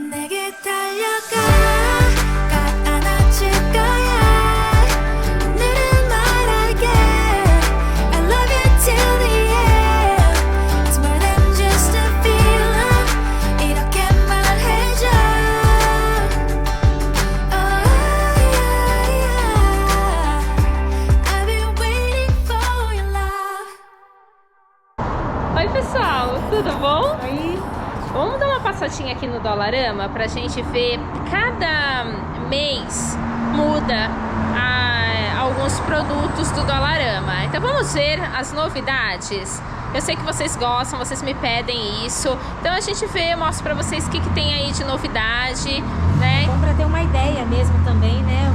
내게 달려가 꽉 안아줄 거야 오늘은 말할게 I love you till the end It's more than just a feeling 이렇게 말해줘 Oh yeah, yeah I've been waiting for your love Oi pessoal, tudo bom? Aí, Vamos dar uma passadinha aqui no Dollarama pra gente ver, cada mês muda alguns produtos do Dollarama. Então vamos ver as novidades. Eu sei que vocês gostam, vocês me pedem isso. Então a gente vê, eu mostro pra vocês o que tem aí de novidade, né? bom pra ter uma ideia mesmo também, né?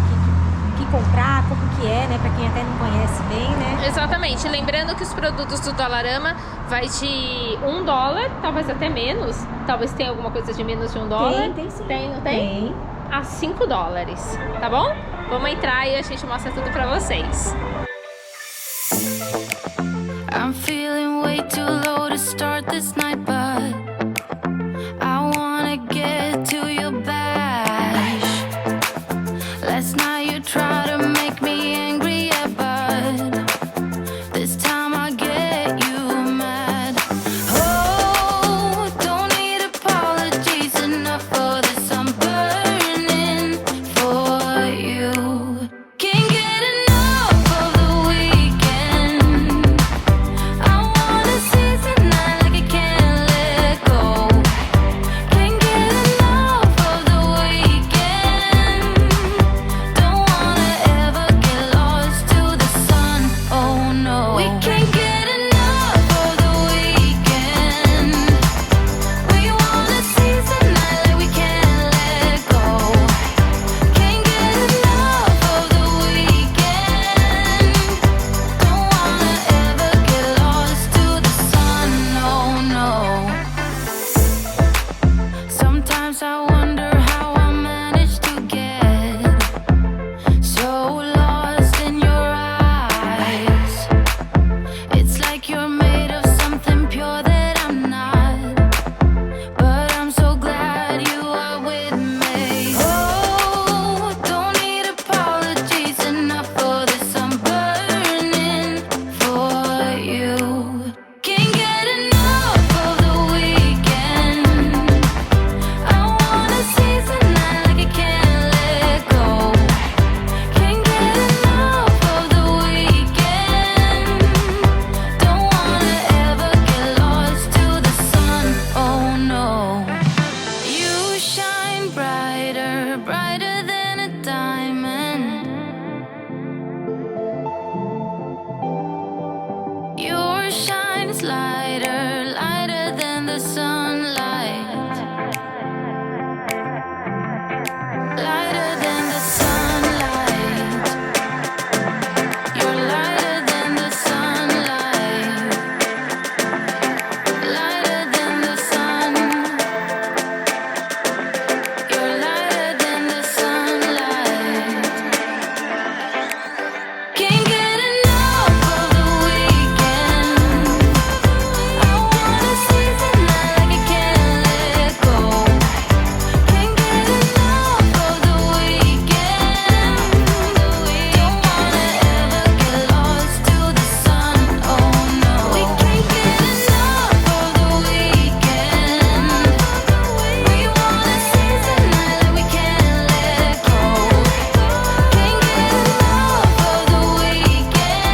O que comprar, como que é, né? Pra quem até não conhece bem, né? Exatamente, lembrando que os produtos do Dollarama vai de $1, talvez até menos. Talvez tenha alguma coisa de menos de $1. Tem sim. Tem, não tem? Tem. A $5, tá bom? Vamos entrar e a gente mostra tudo pra vocês. I'm feeling way too low to start this night, but I wanna get to your bash. Last night you tried to make me angry, yeah, but this time I get you mad. Oh, don't need apologies enough for this. I'm burning for you. Can't get enough of the weekend. I wanna seize the night like I can't let go. Can't get enough of the weekend. Don't wanna ever get lost to the sun. Oh no, we can't get enough of the weekend. We wanna seize the night like we can't let go. Can't get enough of the weekend. Don't wanna ever get lost to the sun. Oh no. Sometimes I wonder how I managed to get so lost in your eyes. It's like you're made of something pure that I'm not. But I'm so glad you are with me. Oh, don't need apologies enough for this. I'm burning for you. Can't get enough of the weekend. I wanna seize the night like I can't let go. Can't get enough of the weekend. Don't wanna ever get lost to the sun. Oh no. You shine brighter, brighter than a diamond. Your shine is lighter, lighter than the sunlight. Lighter than the sunlight. You're lighter than the sunlight. Lighter than the sun. You're lighter than the sunlight. Can't get enough of the weekend. I wanna seize the night like I can't let go. Can't get enough of the weekend. Don't wanna ever get lost to the sun. Oh no, we can't get enough of the weekend. We wanna seize the night like we can't let go. Can't get enough of the weekend.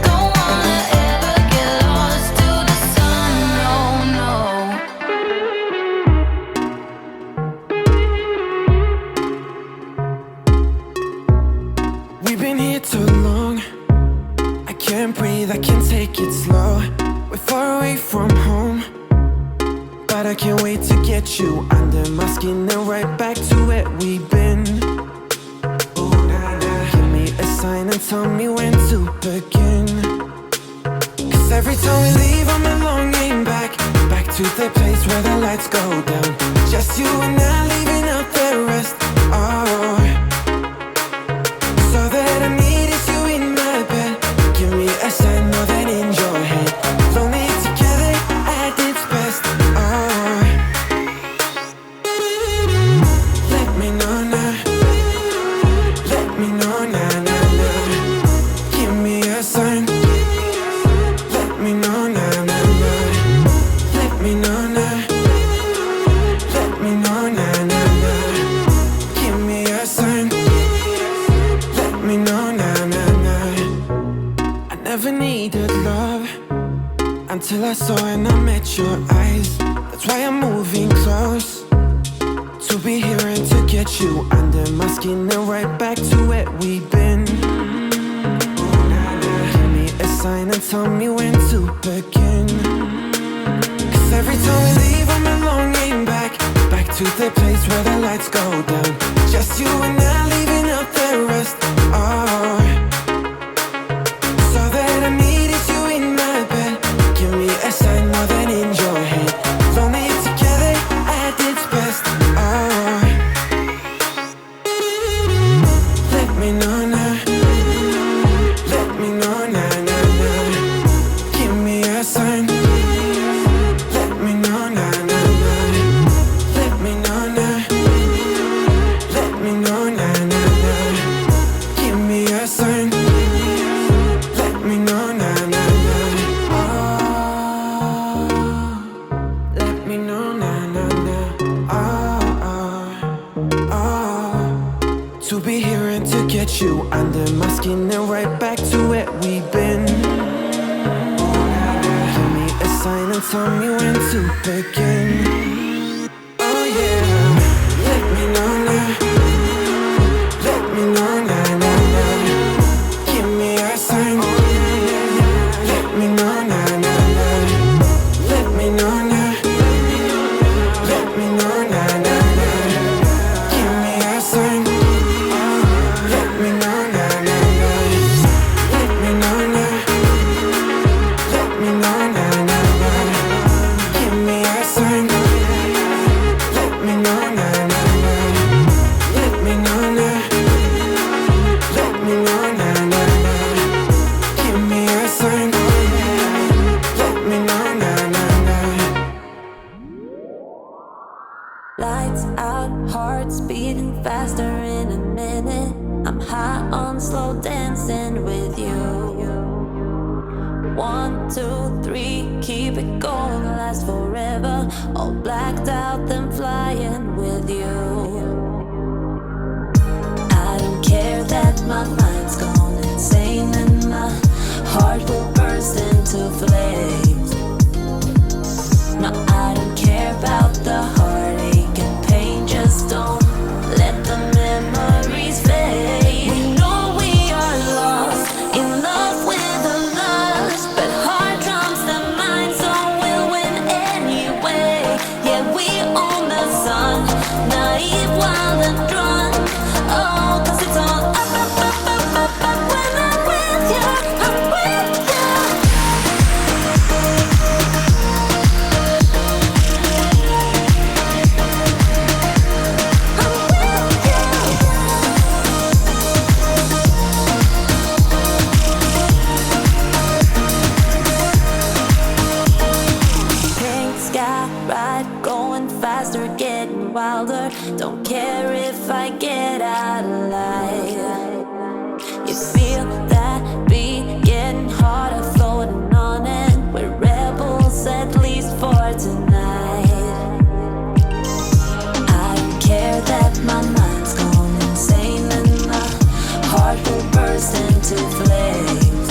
Don't wanna ever get lost to the sun. Oh no. We've been here too long. I can't breathe, I can't take it slow. We're far away from home, but I can't wait to get you under my skin and right back to where we've been. Ooh, nah, nah. Give me a sign and tell me when to begin. Cause every time we leave, I'm longing back to the place where the lights go down. Just you and I leaving out the rest. Oh, so that I need is you in my bed. Give me a sign, more than in your head. Lonely together at its best. Oh, at your eyes. That's why I'm moving close, to be here and to get you under my skin and right back to where we've been. Give me a sign and tell me when to begin. Cause every time we leave I'm longing back to the place where the lights go down. Just you and I leaving out the rest. Oh, so that I needed you in my bed. Give me a sign more than in your head. Lonely together at its best. Oh, let me know now. Let me know now, now, now. Give me a sign. Let me know now, now, now. Let me know now. Let me know now, now, now. Give me a sign. Let me know now, now, now. Oh, let me know now, now, now. Oh, oh, oh. To be here and to get you under my skin and right back to where we've been. Give me a sign and tell me when to begin. Oh yeah, let me know now. Let me know now, now, now. Give me a sign. Let me know now, now, now. Let me know now. Let me know now, now, now. Give me a sign. Let me know now, now, now. Let me know now. Let me know now, now, now. Give me a sign. Let me know now, now, now. Let me know now. Let me know now, now, now. Give me a sign. Let me know now, now, now. Lights out, hearts beating faster in a minute. I'm high on slow dancing with you. 1, 2, 3, keep it going, last forever. All blacked out, then flying with you. I don't care that my mind's gone insane and my heart will burst into flames. No, I don't care about the heartache and pain. Just don't let the memories fade. We know we are lost, in love with the lust, but heart drums the mind, so we'll win anyway. Yeah, we own the sun, naive, wild and drunk. Oh, 'cause it's all up, up, up, up, up, up. When I'm with you, I'm with you. Pink sky ride, going faster, getting wilder. Don't care if I get out alive. You feel that beat getting harder, floating on it. We're rebels, at least for tonight. I don't care that my mind's gone insane and my heart will burst into flames.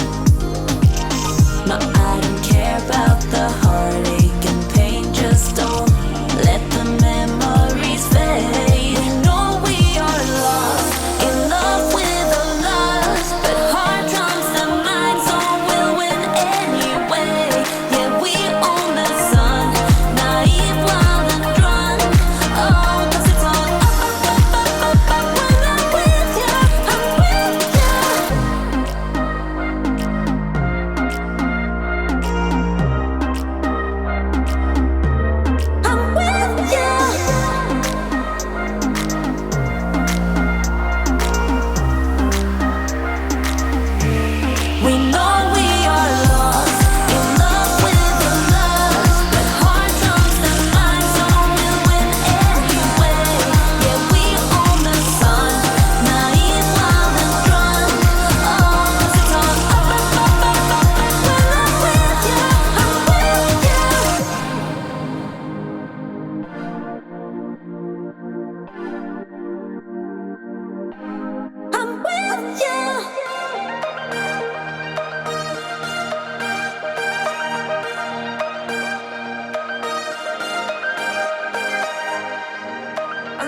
No, I don't care about the heartache and pain. Just don't let the memories fade. We know we are lost, in love with the lust, but heart drums the mind, so we'll win anyway. Yeah, we own the sun,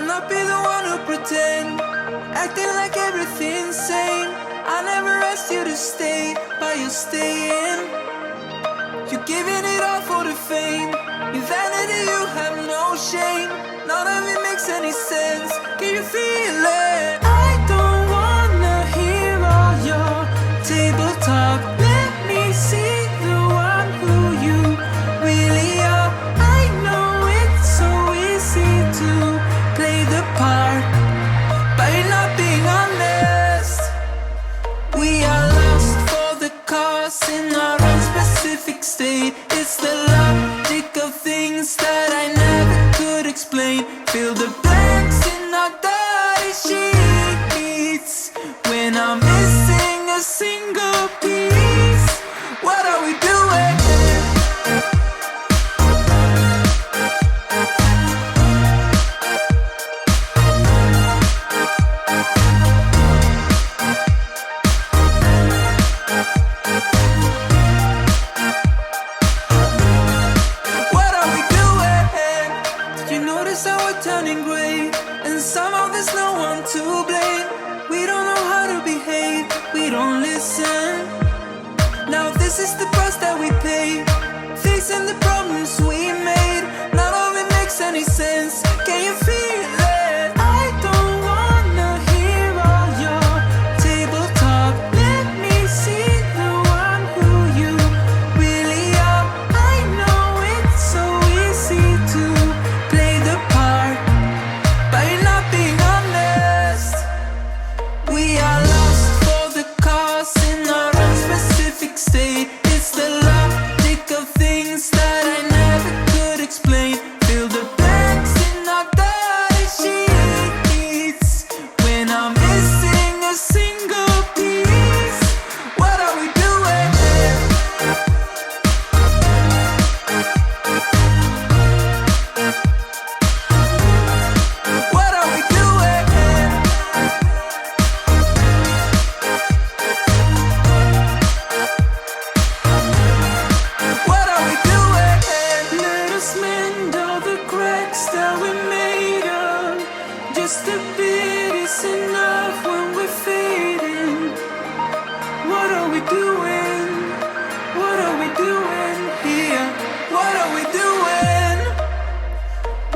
not be the one who pretend, acting like everything's sane. I never asked you to stay, but you're staying. You're giving it all for the fame. Your vanity, you have no shame. None of it makes any sense. Can you feel it? I don't wanna hear all your table talk. Let me see the one who you really are. I know it's so easy to play the part, but you're not being honest. We are lost for the cause in our own specific state. It's the logic of things that I never could explain. Fill the blanks in our dirty sheets when I'm missing a single piece. What are we doing? What are we doing? Did you notice how we're turning gray? And somehow there's no one to blame. We don't know how to behave, we don't listen. Now this is the price that we pay, fixing the problems we made. None of it makes any sense. Can you feel it? I don't wanna hear all your table talk. Let me see the one who you really are. I know it's so easy to play the part, but you're not being honest. We are lost for the cause in our own specific state. It's the logic of things that I never could explain. Fill the blanks in our dirty sheets when I'm missing a single piece. What are we doing? What are we doing? What are we doing? Let us mend all the cracks that we made up. Just a bit is enough when we're fading. What are we doing? What are we doing here? What are we doing?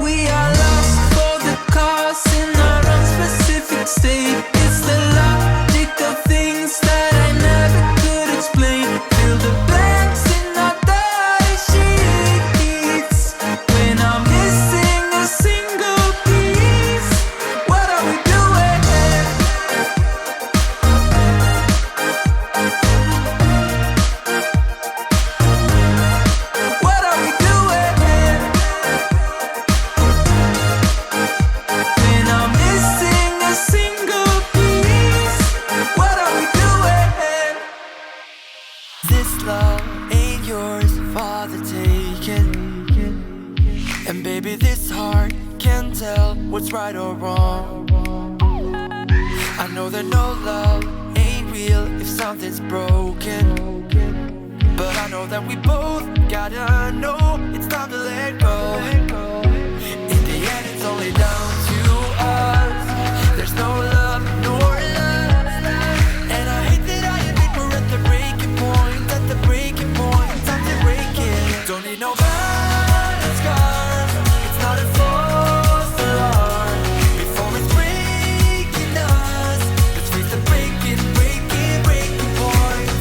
We are lost for the cause in our own specific state. It's the logic of things that I never could explain. Fill the blanks in our dirty sheets when I'm missing a single piece. What are we doing? What are we doing? When I'm missing a single piece. What are we doing? This love ain't yours for the taking. And baby, this heart can't tell what's right or wrong. I know that no love ain't real if something's broken, but I know that we both gotta know it's time to let go. In the end, it's only down to us. There's no love nor love. And I hate that I admit we're at the breaking point. At the breaking point, time to break it. Don't need no violent scars. It's not a false alarm. Before it's breaking us, let's face the breaking point.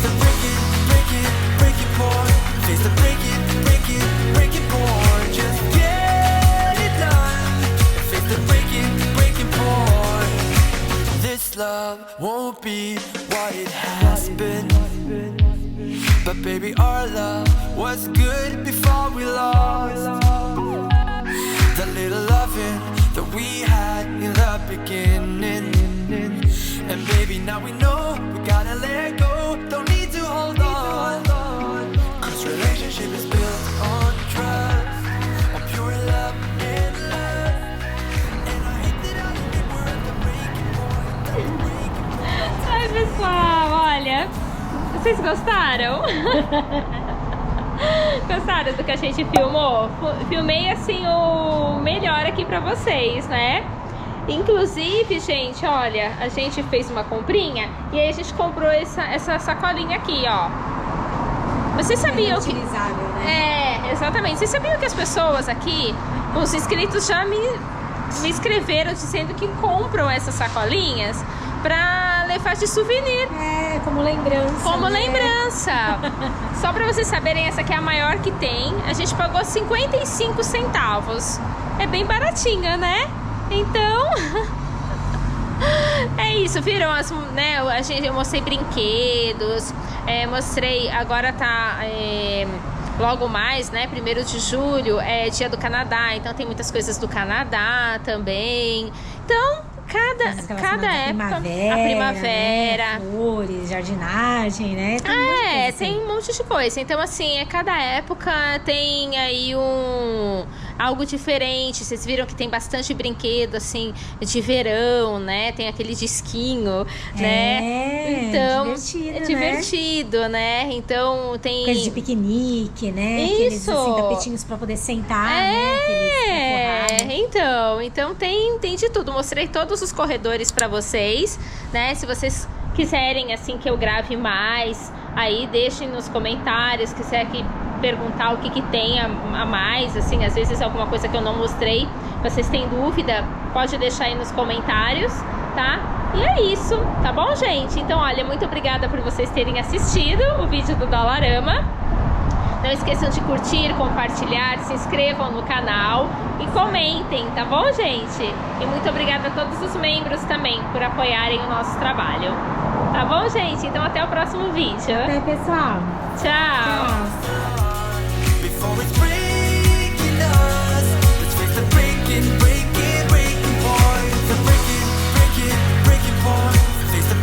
The breaking point. Face the breaking point. Just get it done. And face the breaking point. This love won't be what it has been, but baby, our love was good before we lost the little loving that we had in the beginning. And baby, now we know we gotta let go. Don't need to hold on, 'cause relationship is built on trust, on pure love and love. And I hate that I admit we're at the breaking point. Ai, pessoal, olha, vocês gostaram? Gostaram do que a gente filmou? Filmei assim o melhor aqui pra vocês, né? Inclusive, gente, olha, a gente fez uma comprinha e aí a gente comprou essa sacolinha aqui, ó. Vocês sabiam que... Utilizável, né? É, exatamente. Vocês sabiam que as pessoas aqui, os inscritos já me escreveram dizendo que compram essas sacolinhas pra levar de souvenir. É, como lembrança. Como né? lembrança. Só pra vocês saberem, essa aqui é a maior que tem. A gente pagou 55 centavos. É bem baratinha, né? Então... é isso, viram? Né, eu mostrei brinquedos, mostrei... Agora tá... logo mais, né? 1º de julho é dia do Canadá. Então tem muitas coisas do Canadá também. Então... Cada época, a primavera, né? Flores, jardinagem, né? Tem um monte de coisa. Então, assim, cada época tem aí algo diferente. Vocês viram que tem bastante brinquedo, assim, de verão, né? Tem aquele disquinho, né? Então, divertido, é divertido, né? Então, tem... Coisa de piquenique, né? Isso. Aqueles, assim, tapetinhos pra poder sentar, né? Então tem de tudo. Mostrei todos os corredores pra vocês, né? Se vocês quiserem, assim, que eu grave mais, aí deixem nos comentários, quiser que perguntar o que tem a mais, assim, às vezes alguma coisa que eu não mostrei, vocês têm dúvida, pode deixar aí nos comentários, tá? E é isso, tá bom, gente? Então, olha, muito obrigada por vocês terem assistido o vídeo do Dollarama. Não esqueçam de curtir, compartilhar, se inscrevam no canal e comentem, tá bom, gente? E muito obrigada a todos os membros também por apoiarem o nosso trabalho. Tá bom, gente? Então até o próximo vídeo. Até, pessoal. Tchau! Before it's breaking us, let's face the breaking point. The breaking point. Face the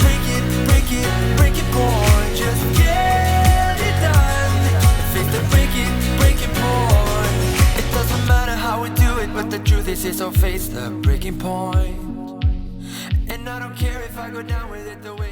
breaking point. Just get it done. Face the breaking point. It doesn't matter how we do it, but the truth is, so face the breaking point. And I don't care if I go down with it the way